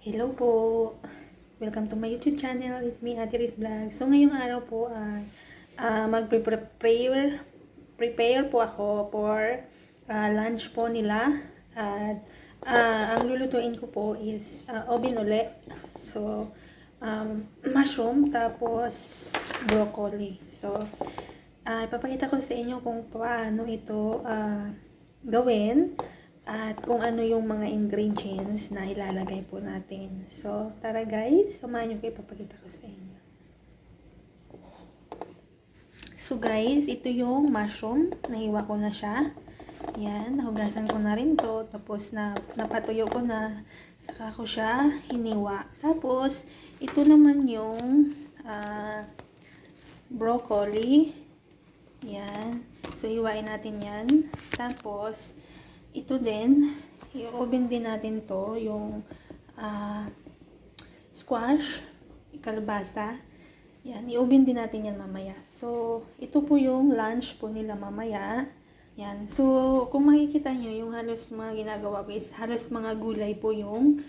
Hello po! Welcome to my YouTube channel. It's me, Ate Riz Vlog. So, ngayong araw po ay prepare po ako for lunch po nila. At ang lulutuin ko po is oven uli. So, mushroom tapos broccoli. So, ipapakita ko sa inyo kung paano ito gawin. At kung ano yung mga ingredients na ilalagay po natin. So, tara guys, samahan nyo kayo, ipapakita ko sa inyo. So guys, ito yung mushroom. Nahiwa ko na siya. Yan, nahugasan ko na rin to. Tapos napatuyo ko na. Saka ko siya hiniwa. Tapos, ito naman yung broccoli. Yan. So, hiwain natin yan. Tapos, ito din, i-oven din natin to, yung squash, kalabasa. Yan, i-oven din natin yan mamaya. So, ito po yung lunch po nila mamaya. Yan. So, kung makikita nyo, yung halos mga ginagawa ko is halos mga gulay po yung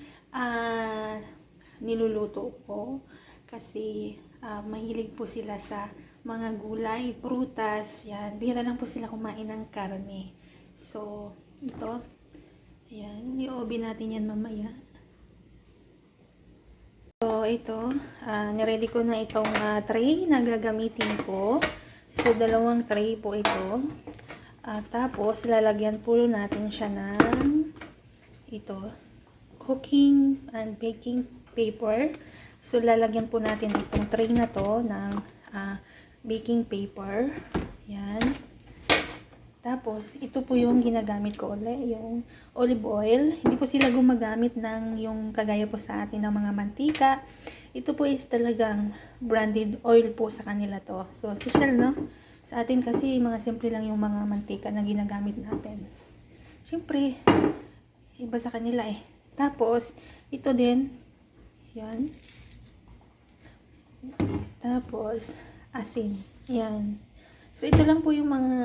niluluto ko. Kasi, mahilig po sila sa mga gulay, prutas. Yan. Bihira lang po sila kumain ng karne. So, ito. Ayan. I-oven natin yan mamaya. So, ito. Niready ko na itong tray na gagamitin ko. So, dalawang tray po ito. Tapos, lalagyan po natin siya ng ito. Cooking and baking paper. So, lalagyan po natin itong tray na to ng baking paper. Yan. Tapos, ito po yung ginagamit ko ulit, yung olive oil. Hindi po sila gumagamit ng yung kagaya po sa atin ng mga mantika. Ito po is talagang branded oil po sa kanila to. So, social, no? Sa atin kasi, mga simple lang yung mga mantika na ginagamit natin. Siyempre, iba sa kanila eh. Tapos, ito din, yan. Tapos, asin. Yan. So, ito lang po yung mga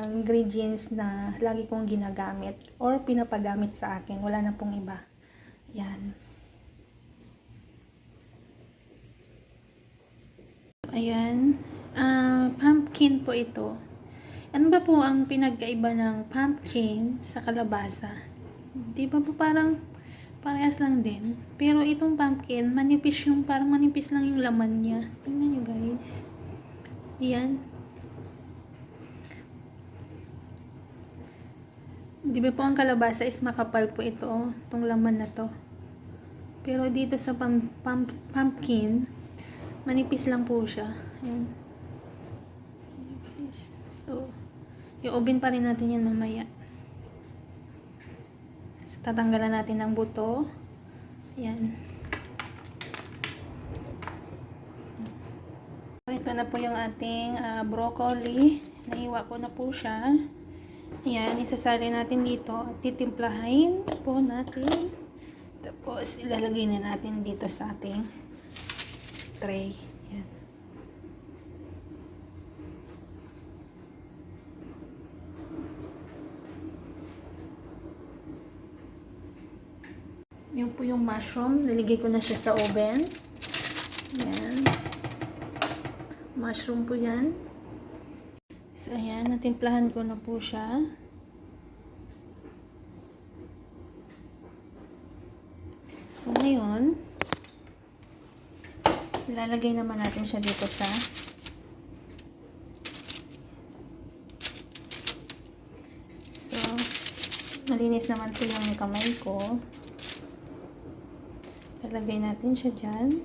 ingredients na lagi kong ginagamit or pinapagamit sa akin. Wala na pong iba. Yan. Ayan. Pumpkin po ito. Ano ba po ang pinagkaiba ng pumpkin sa kalabasa? Di ba po parang parehas lang din? Pero itong pumpkin, manipis yung, parang manipis lang yung laman niya. Tingnan nyo guys. Ayan. Di ba po ang kalabasa is makapal po ito, itong laman na to. Pero dito sa pumpkin, manipis lang po siya. Ayan. So, i-oven pa rin natin yan mamaya. So, tatanggalan natin ng buto. Ayan. So, ito na po yung ating broccoli. Nahiwa ko na po siya. Ayan, isasali natin dito at titimplahin po natin. Tapos, ilalagay na natin dito sa ating tray. Ayan. Yun po yung mushroom. Naligay ko na siya sa oven. Ayan. Mushroom po yan. So, ayan, natimplahan ko na po siya. So, ngayon, ilalagay naman natin siya dito sa so, malinis naman po yung kamay ko. Ilalagay natin siya dyan.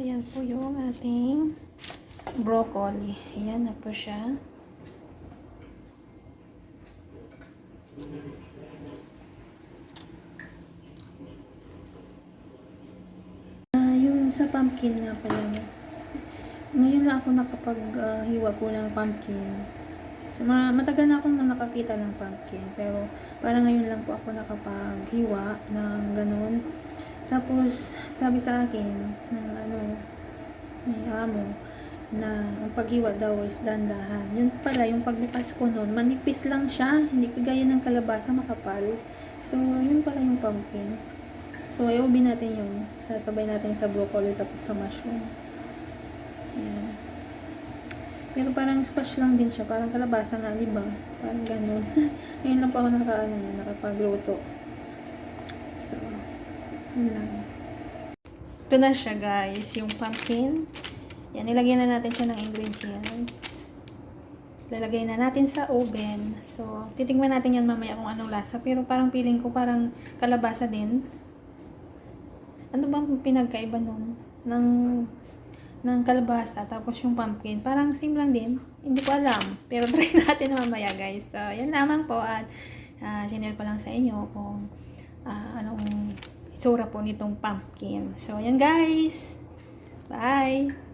Ayan po yung ating broccoli. Ayan na po siya. Yung sa pumpkin nga pala. Ngayon lang ako nakapag-hiwa po ng pumpkin. So, matagal na akong nakakita ng pumpkin, pero parang ngayon lang po ako nakapaghiwa ng ganun. Tapos, sabi sa akin ng may amo, na ang paghiwa daw is dandahan. Yun pala, yung pagbukas ko nun, manipis lang siya, hindi kagaya ng kalabasa makapal. So, yun pala yung pumpkin. So, i-ubi natin yun. Sasabay natin sa broccoli tapos sa mushroom. Ayan. Pero parang squash lang din siya, parang kalabasa nga, di ba? Parang ganun. Ngayon lang pa ako nakapagluto. So, yun lang. Ito na siya guys, yung pumpkin. Yan, nilagyan na natin siya ng ingredients. Lalagay na natin sa oven. So, titingnan natin yan mamaya kung anong lasa. Pero parang feeling ko parang kalabasa din. Ano bang pinagkaiba nun? Ng kalabasa, tapos yung pumpkin. Parang same lang din. Hindi ko alam. Pero try natin mamaya guys. So, yan lamang po. At sinare ko lang sa inyo kung anong itsura po nitong pumpkin. So, yan guys. Bye!